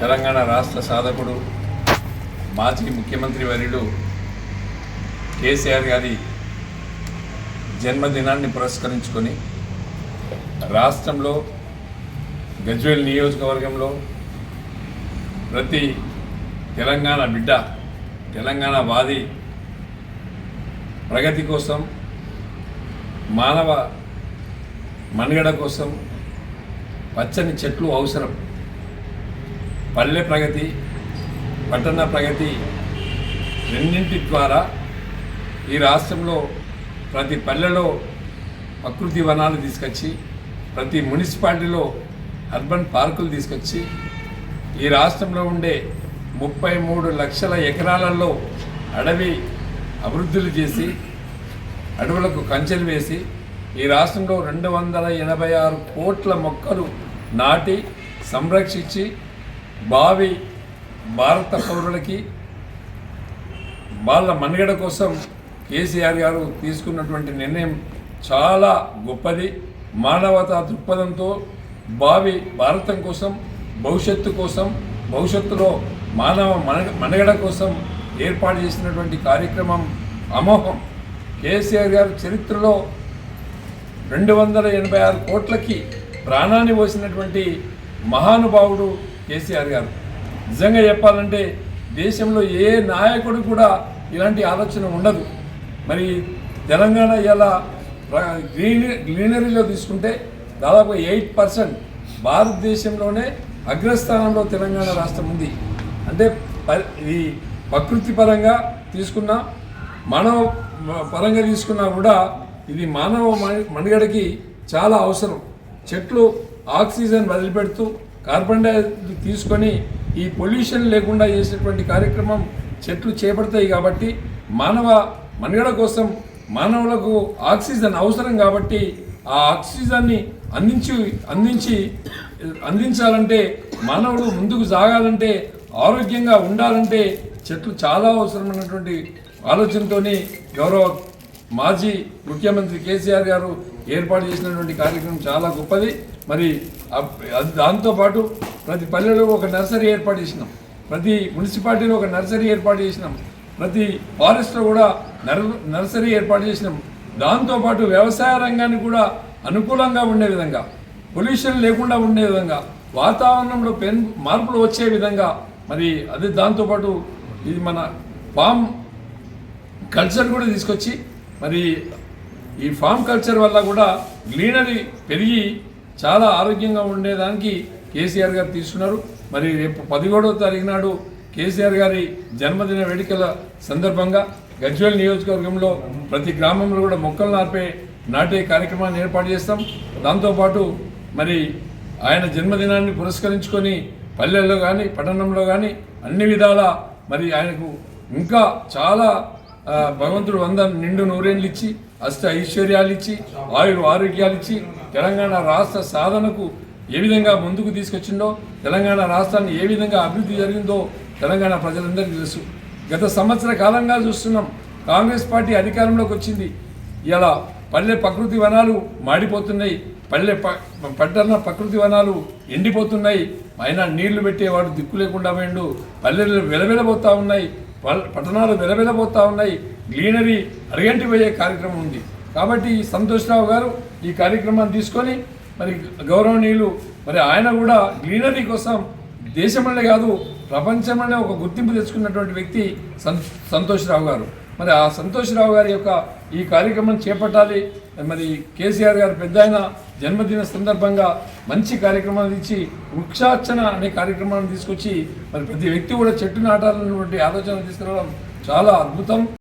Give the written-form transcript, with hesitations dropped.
తెలంగాణ రాష్ట్ర సాధకుడు మాజీ ముఖ్యమంత్రి వర్యుడు కేసీఆర్ గారి జన్మదినాన్ని పురస్కరించుకొని రాష్ట్రంలో గజ్వేల్ నియోజకవర్గంలో ప్రతి తెలంగాణ బిడ్డ తెలంగాణ వాది ప్రగతి కోసం మానవ మనుగడ కోసం పచ్చని చెట్లు అవసరం. పల్లె ప్రగతి పట్టణ ప్రగతి రెండింటి ద్వారా ఈ రాష్ట్రంలో ప్రతి పల్లెలో ప్రకృతి వనాలు తీసుకొచ్చి ప్రతి మున్సిపాలిటీలో అర్బన్ పార్కులు తీసుకొచ్చి ఈ రాష్ట్రంలో ఉండే 33 లక్షల ఎకరాలలో అడవి అభివృద్ధులు చేసి అడవులకు కంచెలు వేసి ఈ రాష్ట్రంలో 286 కోట్ల మొక్కలు నాటి సంరక్షించి భారత పౌరులకి వాళ్ళ మనుగడ కోసం కేసీఆర్ గారు తీసుకున్నటువంటి నిర్ణయం చాలా గొప్పది. మానవతా దృక్పథంతో భారతం కోసం భవిష్యత్తులో మానవ మనుగడ కోసం ఏర్పాటు చేసినటువంటి కార్యక్రమం అమోఘం. కేసీఆర్ గారు చరిత్రలో 286 కోట్లకి ప్రాణాన్ని పోసినటువంటి మహానుభావుడు కేసీఆర్ గారు. నిజంగా చెప్పాలంటే దేశంలో ఏ నాయకుడు కూడా ఇలాంటి ఆలోచన ఉండదు. మరి తెలంగాణ ఇలా గ్రీనరీలో తీసుకుంటే దాదాపు 8% భారతదేశంలోనే అగ్రస్థానంలో తెలంగాణ రాష్ట్రం ఉంది. అంటే ఈ ప్రకృతి పరంగా తీసుకున్నా మానవ పరంగా తీసుకున్నా కూడా ఇది మానవ మనుగడకి చాలా అవసరం. చెట్లు ఆక్సిజన్ వదిలిపెడుతూ కార్బన్ డైఆక్సైడ్ తీసుకొని ఈ పొల్యూషన్ లేకుండా చేసేటువంటి కార్యక్రమం చెట్లు చేపడతాయి. కాబట్టి మానవ మనుగడ కోసం మానవులకు ఆక్సిజన్ అవసరం. కాబట్టి ఆ ఆక్సిజన్ని అందించాలంటే మానవుడు ముందుకు సాగాలంటే ఆరోగ్యంగా ఉండాలంటే చెట్లు చాలా అవసరమైనటువంటి ఆలోచనతోని గౌరవ మాజీ ముఖ్యమంత్రి కేసీఆర్ గారు ఏర్పాటు చేసినటువంటి కార్యక్రమం చాలా గొప్పది. మరి దాంతోపాటు ప్రతి పల్లెలో ఒక నర్సరీ ఏర్పాటు చేసినాం, ప్రతి మున్సిపాలిటీలో ఒక నర్సరీ ఏర్పాటు చేసినాం, ప్రతి ఫారెస్ట్లో కూడా నర్సరీ ఏర్పాటు చేసినాం. దాంతోపాటు వ్యవసాయ రంగానికి కూడా అనుకూలంగా ఉండే విధంగా, పొల్యూషన్ లేకుండా ఉండే విధంగా, వాతావరణంలో మార్పులు వచ్చే విధంగా మరి అదే దాంతోపాటు ఇది మన ఫామ్ కల్చర్ కూడా తీసుకొచ్చి మరి ఈ ఫామ్ కల్చర్ వల్ల కూడా గ్రీనరీ పెరిగి చాలా ఆరోగ్యంగా ఉండేదానికి కేసీఆర్ గారు తీసుకున్నారు. మరి రేపు 17వ తారీఖు నాడు కేసీఆర్ గారి జన్మదిన వేడుకల సందర్భంగా గజ్వేల్ నియోజకవర్గంలో ప్రతి గ్రామంలో కూడా మొక్కలు నాటే కార్యక్రమాన్ని ఏర్పాటు చేస్తాం. దాంతోపాటు మరి ఆయన జన్మదినాన్ని పురస్కరించుకొని పల్లెల్లో కానీ పట్టణంలో కానీ అన్ని విధాల మరి ఆయనకు ఇంకా చాలా భగవంతుడు 100 నిండు నూరేళ్ళు ఇచ్చి అష్ట ఐశ్వర్యాలు ఇచ్చి ఆరోగ్యాలు ఇచ్చి తెలంగాణ రాష్ట్ర సాధనకు ఏ విధంగా ముందుకు తీసుకొచ్చిందో, తెలంగాణ రాష్ట్రాన్ని ఏ విధంగా అభివృద్ధి జరిగిందో తెలంగాణ ప్రజలందరికీ తెలుసు. గత సంవత్సర కాలంగా చూస్తున్నాం, కాంగ్రెస్ పార్టీ అధికారంలోకి వచ్చింది. ఇలా పల్లె ప్రకృతి వనాలు మాడిపోతున్నాయి, పట్టణ ప్రకృతి వనాలు ఎండిపోతున్నాయి. అయినా నీళ్లు పెట్టేవాడు దిక్కు లేకుండా పోయిండు. పల్లెలు వెలవెలబోతూ ఉన్నాయి, పట్టణాలు వెలవెలబోతూ ఉన్నాయి. గ్రీనరీ అరగంటిపోయే కార్యక్రమం ఉంది. కాబట్టి సంతోష్రావు గారు ఈ కార్యక్రమాన్ని తీసుకొని మరి గౌరవనీయులు మరి ఆయన కూడా గ్రీనరీ కోసం దేశంలోనే కాదు ప్రపంచంలోనే ఒక గుర్తింపు తెచ్చుకున్నటువంటి వ్యక్తి సంతోష్రావు గారు. మరి ఆ సంతోష్రావు గారి యొక్క ఈ కార్యక్రమం చేపట్టాలి. మరి కేసీఆర్ గారు పెద్ద ఆయన జన్మదిన సందర్భంగా మంచి కార్యక్రమాలు ఇచ్చి వృక్షార్చన అనే కార్యక్రమాన్ని తీసుకొచ్చి మరి ప్రతి వ్యక్తి కూడా చెట్టు నాటాలన్నటువంటి ఆలోచన తీసుకురావడం చాలా అద్భుతం.